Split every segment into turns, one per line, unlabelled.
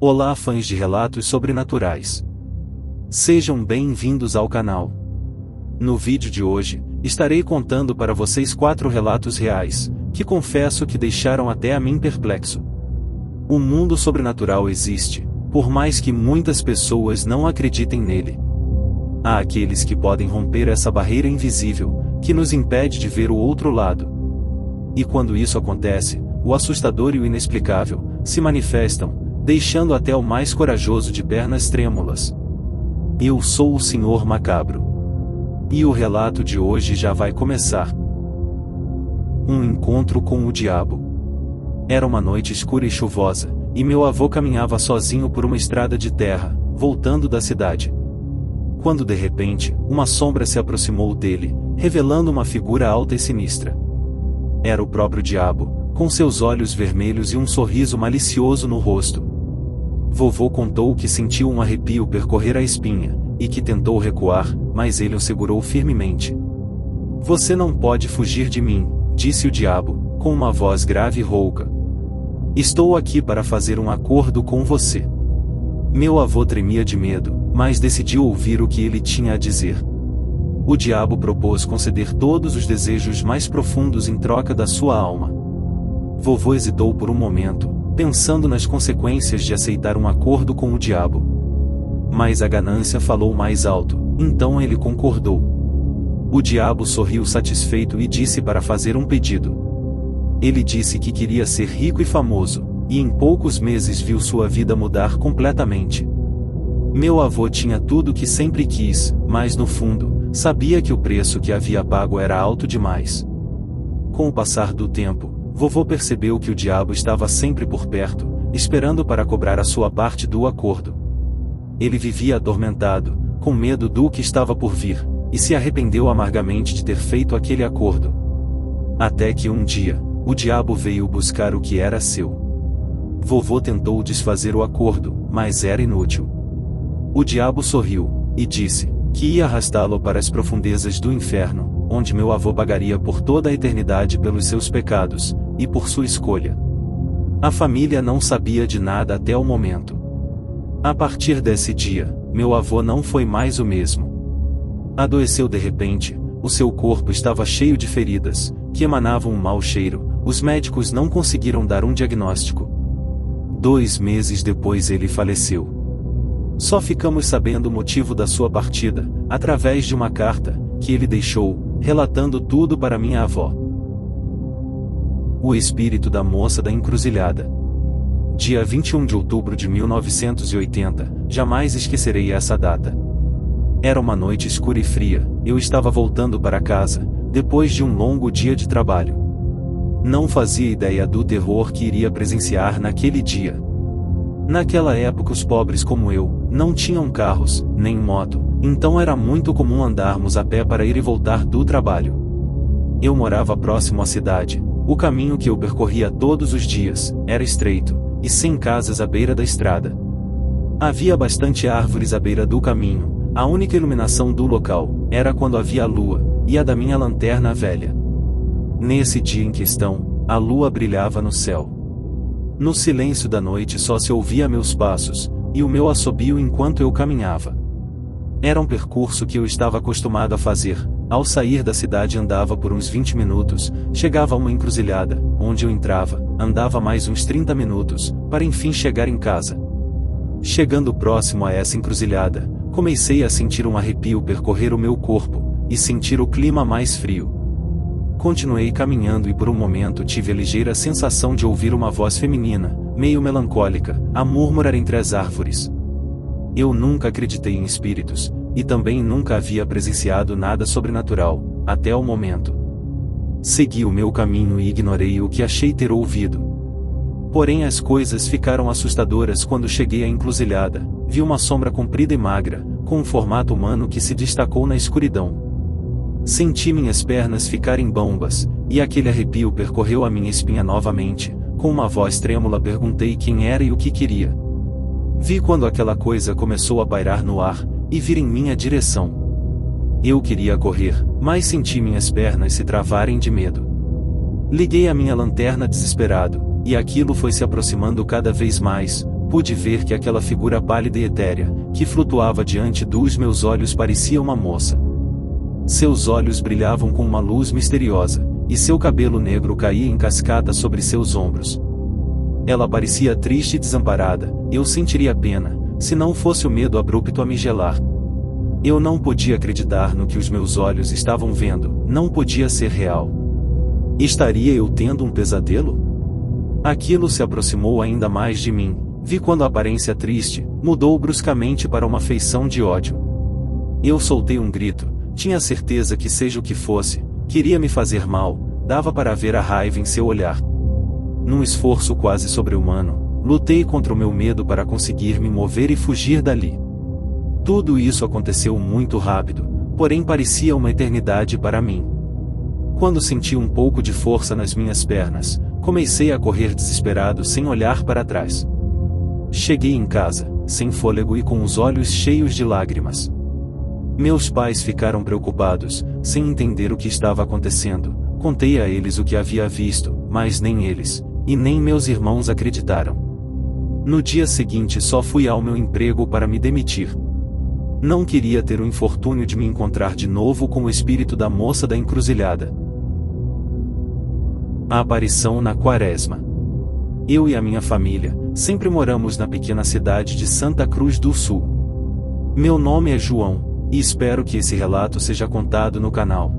Olá, fãs de relatos sobrenaturais. Sejam bem-vindos ao canal. No vídeo de hoje, estarei contando para vocês 4 relatos reais, que confesso que deixaram até a mim perplexo. O mundo sobrenatural existe, por mais que muitas pessoas não acreditem nele. Há aqueles que podem romper essa barreira invisível, que nos impede de ver o outro lado. E quando isso acontece, o assustador e o inexplicável se manifestam, deixando até o mais corajoso de pernas trêmulas. Eu sou o Senhor Macabro. E o relato de hoje já vai começar. Um encontro com o diabo. Era uma noite escura e chuvosa, e meu avô caminhava sozinho por uma estrada de terra, voltando da cidade. Quando de repente, uma sombra se aproximou dele, revelando uma figura alta e sinistra. Era o próprio diabo, com seus olhos vermelhos e um sorriso malicioso no rosto. Vovô contou que sentiu um arrepio percorrer a espinha, e que tentou recuar, mas ele o segurou firmemente. "Você não pode fugir de mim", disse o diabo, com uma voz grave e rouca. "Estou aqui para fazer um acordo com você." Meu avô tremia de medo, mas decidiu ouvir o que ele tinha a dizer. O diabo propôs conceder todos os desejos mais profundos em troca da sua alma. Vovô hesitou por um momento, pensando nas consequências de aceitar um acordo com o diabo. Mas a ganância falou mais alto, então ele concordou. O diabo sorriu satisfeito e disse para fazer um pedido. Ele disse que queria ser rico e famoso, e em poucos meses viu sua vida mudar completamente. Meu avô tinha tudo o que sempre quis, mas no fundo, sabia que o preço que havia pago era alto demais. Com o passar do tempo, vovô percebeu que o diabo estava sempre por perto, esperando para cobrar a sua parte do acordo. Ele vivia atormentado, com medo do que estava por vir, e se arrependeu amargamente de ter feito aquele acordo. Até que um dia, o diabo veio buscar o que era seu. Vovô tentou desfazer o acordo, mas era inútil. O diabo sorriu, e disse que ia arrastá-lo para as profundezas do inferno, onde meu avô pagaria por toda a eternidade pelos seus pecados, e por sua escolha. A família não sabia de nada até o momento. A partir desse dia, meu avô não foi mais o mesmo. Adoeceu de repente, o seu corpo estava cheio de feridas, que emanavam um mau cheiro, os médicos não conseguiram dar um diagnóstico. 2 meses depois ele faleceu. Só ficamos sabendo o motivo da sua partida, através de uma carta, que ele deixou, relatando tudo para minha avó. O espírito da moça da encruzilhada. Dia 21 de outubro de 1980, jamais esquecerei essa data. Era uma noite escura e fria, eu estava voltando para casa, depois de um longo dia de trabalho. Não fazia ideia do terror que iria presenciar naquele dia. Naquela época os pobres como eu, não tinham carros, nem moto, então era muito comum andarmos a pé para ir e voltar do trabalho. Eu morava próximo à cidade. O caminho que eu percorria todos os dias era estreito, e sem casas à beira da estrada. Havia bastante árvores à beira do caminho, a única iluminação do local era quando havia a lua, e a da minha lanterna velha. Nesse dia em questão, a lua brilhava no céu. No silêncio da noite só se ouvia meus passos, e o meu assobio enquanto eu caminhava. Era um percurso que eu estava acostumado a fazer. Ao sair da cidade andava por uns 20 minutos, chegava a uma encruzilhada, onde eu entrava, andava mais uns 30 minutos, para enfim chegar em casa. Chegando próximo a essa encruzilhada, comecei a sentir um arrepio percorrer o meu corpo, e sentir o clima mais frio. Continuei caminhando e por um momento tive a ligeira sensação de ouvir uma voz feminina, meio melancólica, a murmurar entre as árvores. Eu nunca acreditei em espíritos, e também nunca havia presenciado nada sobrenatural, até o momento. Segui o meu caminho e ignorei o que achei ter ouvido. Porém as coisas ficaram assustadoras quando cheguei à encruzilhada, vi uma sombra comprida e magra, com um formato humano que se destacou na escuridão. Senti minhas pernas ficarem bambas, e aquele arrepio percorreu a minha espinha novamente, com uma voz trêmula perguntei quem era e o que queria. Vi quando aquela coisa começou a pairar no ar, e vir em minha direção. Eu queria correr, mas senti minhas pernas se travarem de medo. Liguei a minha lanterna desesperado, e aquilo foi se aproximando cada vez mais, pude ver que aquela figura pálida e etérea, que flutuava diante dos meus olhos, parecia uma moça. Seus olhos brilhavam com uma luz misteriosa, e seu cabelo negro caía em cascata sobre seus ombros. Ela parecia triste e desamparada. Eu sentiria pena, se não fosse o medo abrupto a me gelar. Eu não podia acreditar no que os meus olhos estavam vendo, não podia ser real. Estaria eu tendo um pesadelo? Aquilo se aproximou ainda mais de mim. Vi quando a aparência triste mudou bruscamente para uma feição de ódio. Eu soltei um grito, tinha certeza que seja o que fosse, queria me fazer mal, dava para ver a raiva em seu olhar. Num esforço quase sobre-humano, lutei contra o meu medo para conseguir me mover e fugir dali. Tudo isso aconteceu muito rápido, porém parecia uma eternidade para mim. Quando senti um pouco de força nas minhas pernas, comecei a correr desesperado sem olhar para trás. Cheguei em casa, sem fôlego e com os olhos cheios de lágrimas. Meus pais ficaram preocupados, sem entender o que estava acontecendo. Contei a eles o que havia visto, mas nem eles, e nem meus irmãos acreditaram. No dia seguinte só fui ao meu emprego para me demitir. Não queria ter o infortúnio de me encontrar de novo com o espírito da moça da encruzilhada. A aparição na Quaresma. Eu e a minha família sempre moramos na pequena cidade de Santa Cruz do Sul. Meu nome é João, e espero que esse relato seja contado no canal.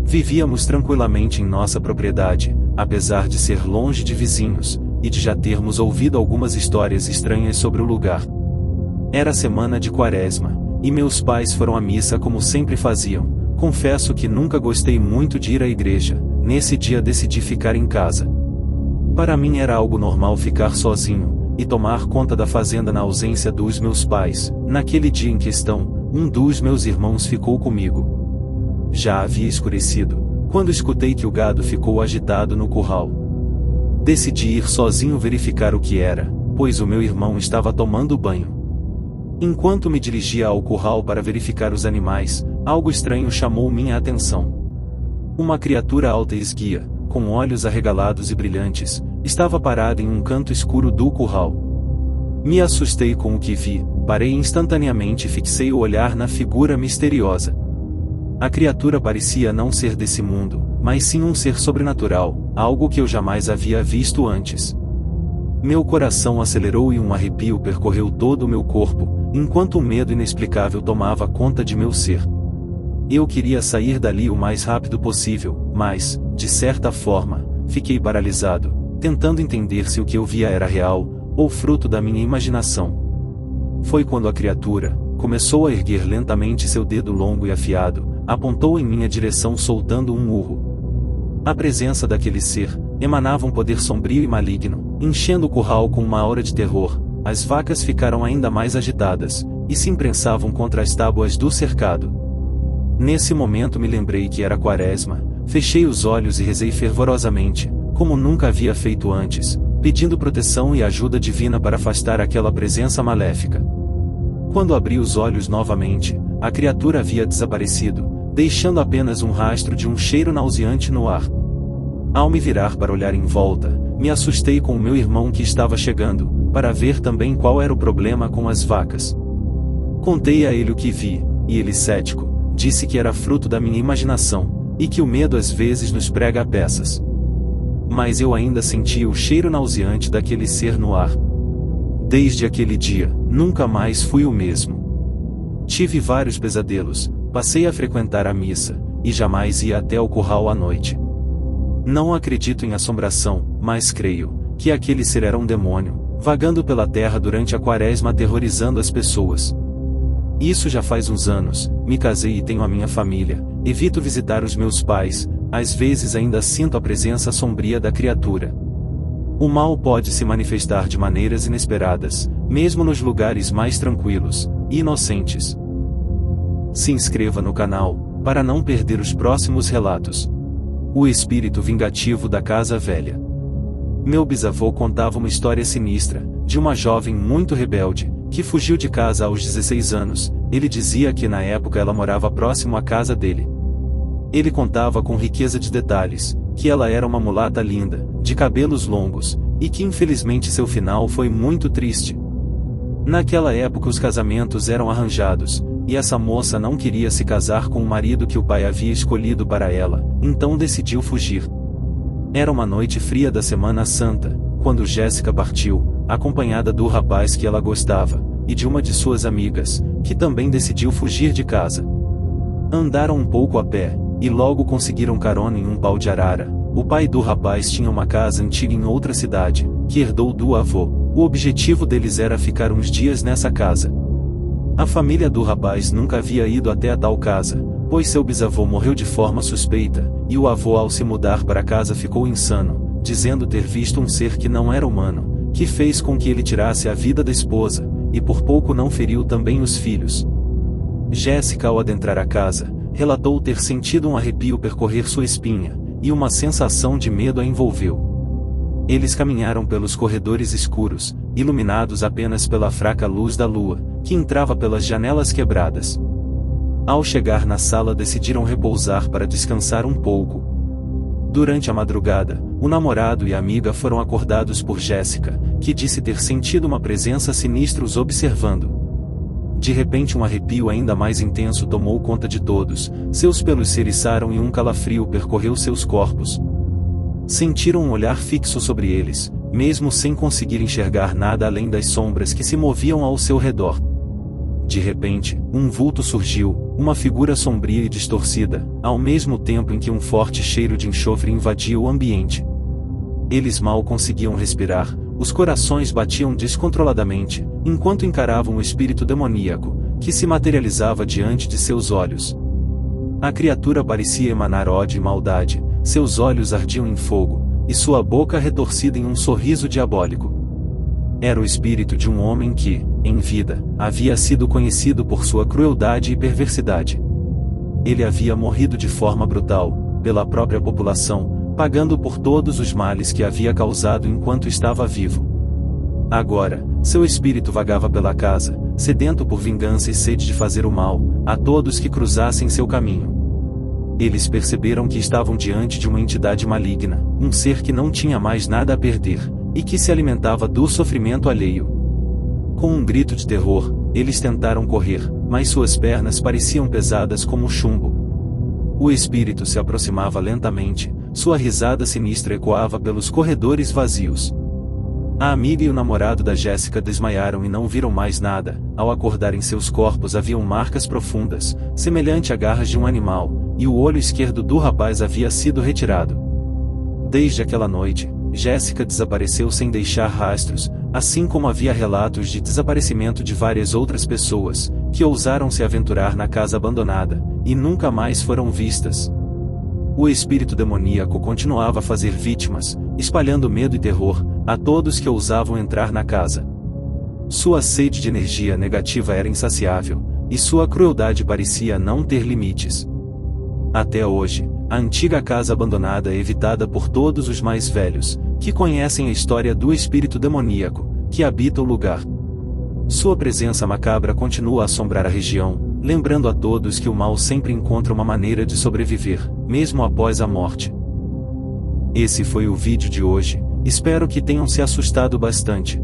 Vivíamos tranquilamente em nossa propriedade, apesar de ser longe de vizinhos, e de já termos ouvido algumas histórias estranhas sobre o lugar. Era semana de Quaresma, e meus pais foram à missa como sempre faziam. Confesso que nunca gostei muito de ir à igreja. Nesse dia decidi ficar em casa. Para mim era algo normal ficar sozinho, e tomar conta da fazenda na ausência dos meus pais. Naquele dia em questão, um dos meus irmãos ficou comigo. Já havia escurecido, quando escutei que o gado ficou agitado no curral. Decidi ir sozinho verificar o que era, pois o meu irmão estava tomando banho. Enquanto me dirigia ao curral para verificar os animais, algo estranho chamou minha atenção. Uma criatura alta e esguia, com olhos arregalados e brilhantes, estava parada em um canto escuro do curral. Me assustei com o que vi, parei instantaneamente e fixei o olhar na figura misteriosa. A criatura parecia não ser desse mundo, mas sim um ser sobrenatural, algo que eu jamais havia visto antes. Meu coração acelerou e um arrepio percorreu todo o meu corpo, enquanto um medo inexplicável tomava conta de meu ser. Eu queria sair dali o mais rápido possível, mas, de certa forma, fiquei paralisado, tentando entender se o que eu via era real, ou fruto da minha imaginação. Foi quando a criatura começou a erguer lentamente seu dedo longo e afiado, apontou em minha direção soltando um urro. A presença daquele ser emanava um poder sombrio e maligno, enchendo o curral com uma aura de terror. As vacas ficaram ainda mais agitadas, e se imprensavam contra as tábuas do cercado. Nesse momento me lembrei que era Quaresma, fechei os olhos e rezei fervorosamente, como nunca havia feito antes, pedindo proteção e ajuda divina para afastar aquela presença maléfica. Quando abri os olhos novamente, a criatura havia desaparecido, deixando apenas um rastro de um cheiro nauseante no ar. Ao me virar para olhar em volta, me assustei com o meu irmão que estava chegando, para ver também qual era o problema com as vacas. Contei a ele o que vi, e ele, cético, disse que era fruto da minha imaginação, e que o medo às vezes nos prega a peças. Mas eu ainda sentia o cheiro nauseante daquele ser no ar. Desde aquele dia, nunca mais fui o mesmo. Tive vários pesadelos, passei a frequentar a missa, e jamais ia até o curral à noite. Não acredito em assombração, mas creio que aquele ser era um demônio, vagando pela terra durante a Quaresma aterrorizando as pessoas. Isso já faz uns anos, me casei e tenho a minha família, evito visitar os meus pais, às vezes ainda sinto a presença sombria da criatura. O mal pode se manifestar de maneiras inesperadas, mesmo nos lugares mais tranquilos e inocentes. Se inscreva no canal, para não perder os próximos relatos. O espírito vingativo da Casa Velha. Meu bisavô contava uma história sinistra, de uma jovem muito rebelde, que fugiu de casa aos 16 anos, ele dizia que na época ela morava próximo à casa dele. Ele contava com riqueza de detalhes, que ela era uma mulata linda, de cabelos longos, e que infelizmente seu final foi muito triste. Naquela época os casamentos eram arranjados, e essa moça não queria se casar com o marido que o pai havia escolhido para ela, então decidiu fugir. Era uma noite fria da Semana Santa, quando Jéssica partiu, acompanhada do rapaz que ela gostava, e de uma de suas amigas, que também decidiu fugir de casa. Andaram um pouco a pé, e logo conseguiram carona em um pau de arara. O pai do rapaz tinha uma casa antiga em outra cidade, que herdou do avô. O objetivo deles era ficar uns dias nessa casa. A família do rapaz nunca havia ido até a tal casa, pois seu bisavô morreu de forma suspeita, e o avô ao se mudar para casa ficou insano, dizendo ter visto um ser que não era humano, que fez com que ele tirasse a vida da esposa, e por pouco não feriu também os filhos. Jéssica, ao adentrar a casa, relatou ter sentido um arrepio percorrer sua espinha, e uma sensação de medo a envolveu. Eles caminharam pelos corredores escuros, iluminados apenas pela fraca luz da lua, que entrava pelas janelas quebradas. Ao chegar na sala decidiram repousar para descansar um pouco. Durante a madrugada, o namorado e a amiga foram acordados por Jéssica, que disse ter sentido uma presença sinistra os observando. De repente um arrepio ainda mais intenso tomou conta de todos, seus pelos se eriçaram e um calafrio percorreu seus corpos. Sentiram um olhar fixo sobre eles, mesmo sem conseguir enxergar nada além das sombras que se moviam ao seu redor. De repente, um vulto surgiu, uma figura sombria e distorcida, ao mesmo tempo em que um forte cheiro de enxofre invadia o ambiente. Eles mal conseguiam respirar, os corações batiam descontroladamente, enquanto encaravam o espírito demoníaco, que se materializava diante de seus olhos. A criatura parecia emanar ódio e maldade, seus olhos ardiam em fogo, e sua boca retorcida em um sorriso diabólico. Era o espírito de um homem que, em vida, havia sido conhecido por sua crueldade e perversidade. Ele havia morrido de forma brutal, pela própria população, pagando por todos os males que havia causado enquanto estava vivo. Agora, seu espírito vagava pela casa, sedento por vingança e sede de fazer o mal a todos que cruzassem seu caminho. Eles perceberam que estavam diante de uma entidade maligna, um ser que não tinha mais nada a perder, e que se alimentava do sofrimento alheio. Com um grito de terror, eles tentaram correr, mas suas pernas pareciam pesadas como chumbo. O espírito se aproximava lentamente, sua risada sinistra ecoava pelos corredores vazios. A amiga e o namorado da Jéssica desmaiaram e não viram mais nada. Ao acordar em seus corpos haviam marcas profundas, semelhante a garras de um animal, e o olho esquerdo do rapaz havia sido retirado. Desde aquela noite, Jéssica desapareceu sem deixar rastros, assim como havia relatos de desaparecimento de várias outras pessoas, que ousaram se aventurar na casa abandonada, e nunca mais foram vistas. O espírito demoníaco continuava a fazer vítimas, espalhando medo e terror a todos que ousavam entrar na casa. Sua sede de energia negativa era insaciável, e sua crueldade parecia não ter limites. Até hoje, a antiga casa abandonada é evitada por todos os mais velhos, que conhecem a história do espírito demoníaco, que habita o lugar. Sua presença macabra continua a assombrar a região, lembrando a todos que o mal sempre encontra uma maneira de sobreviver, mesmo após a morte. Esse foi o vídeo de hoje, espero que tenham se assustado bastante.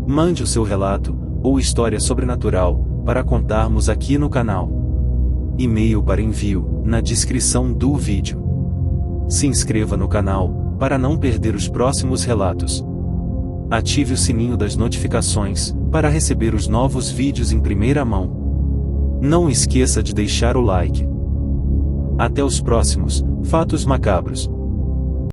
Mande o seu relato, ou história sobrenatural, para contarmos aqui no canal. E-mail para envio, na descrição do vídeo. Se inscreva no canal, para não perder os próximos relatos. Ative o sininho das notificações, para receber os novos vídeos em primeira mão. Não esqueça de deixar o like. Até os próximos Fatos Macabros.